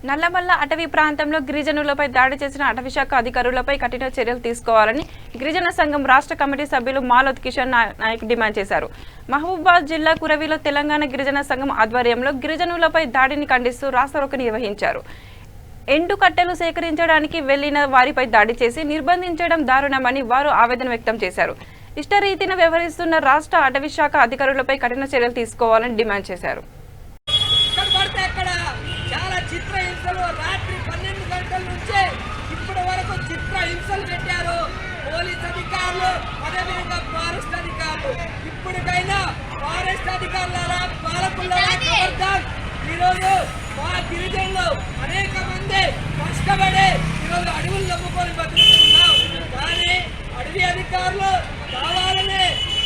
నల్లమల్ల అటవీ ప్రాంతంలో గిరిజనులపై దాడి చేసిన అటవీశాఖ అధికారులపై కఠిన చర్యలు తీసుకోవాలని గిరిజన సంఘం రాష్ట్ర కమిటీ సభ్యులు మాలోత్ కిషన్ నాయక్ డిమాండ్ చేశారు. మహబూబాబాద్ జిల్లా కురవిలో తెలంగాణ గిరిజన సంఘం ఆధ్వర్యంలో గిరిజనులపై దాడిని ఖండిస్తూ రాస్తారోకో నిర్వహించారు. ఎండు కట్టెలు సేకరించడానికి వెళ్లిన వారిపై దాడి చేసి నిర్బంధించడం దారుణమని వారు ఆవేదన వ్యక్తం చేశారు. ఇష్టరీతిన వ్యవహరిస్తున్న రాష్ట్ర అటవీశాఖ అధికారులపై కఠిన చర్యలు తీసుకోవాలని డిమాండ్ చేశారు. చిత్రహింసలు రాత్రి 12 గంటల నుంచే ఇప్పటి వరకు చిత్రహింసలు పెట్టారు పోలీస్ అధికారులు, అదేవిధంగా ఫారెస్ట్ అధికారులు. ఇప్పటికైనా ఫారెస్ట్ అధికారులారా, పాలకులారా ఖబర్దార్. ఈరోజు మా గిరిజనులు అనేక మంది కష్టపడి ఈరోజు అడవులు నమ్ముకొని బతుకుతున్నాం. కానీ అడవి అధికారులు కావాలనే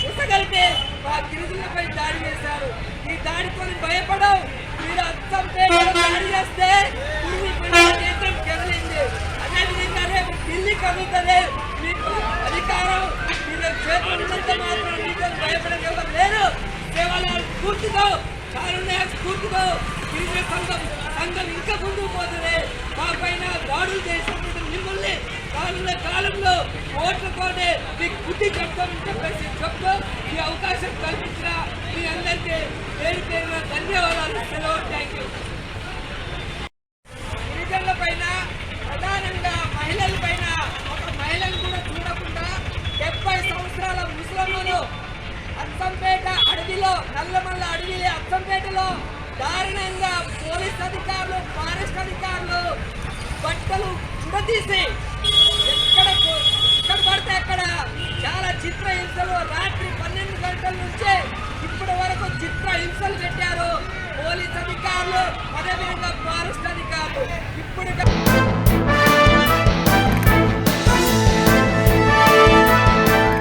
ఉసగలిపి మా గిరిజనులపై దాడి చేశారు. ఈ దాడికొని భయపడవు. మీరు అచ్చంపేటలో దాడి చేస్తే కేంద్రం కెరలింది. అదేవిధంగా రేపు ఢిల్లీ కదులుతుంది. మీకు అధికారం మీరు చేతులు ఉన్నంత మాత్రం మీకు భయపడగలరు లేరు. కేవలం స్ఫూర్తితో, కారుణ్య స్ఫూర్తితో గిరిజన సంఘం ఇంకా ముందుకు పోతుంది. మా పైన దాడులు చేసినప్పుడు మిమ్మల్ని రానున్న కాలంలో ఓట్లతోనే మీకు బుద్ధి చెప్తామని చెప్పేసి చెప్తూ ఈ అవకాశం కల్పించిన మీ అందరికీ పేరు పేరున ధన్యవాదాలు. Thank you. గిరిజనుల పైన, ప్రధానంగా మహిళల పైన, ఒక మహిళను కూడా చూడకుండా 70 సంవత్సరాల ముసలమ్మను అచ్చంపేట అడవిలో, నల్లమల్ల అడవిలో అచ్చంపేటలో దారుణంగా పోలీస్ అధికారులు, ఫారెస్ట్ అధికారులు బట్టలు ఉడదీసి ఎక్కడ పడితే అక్కడ చాలా చిత్రహింసలు రాత్రి 12 గంటల నుంచే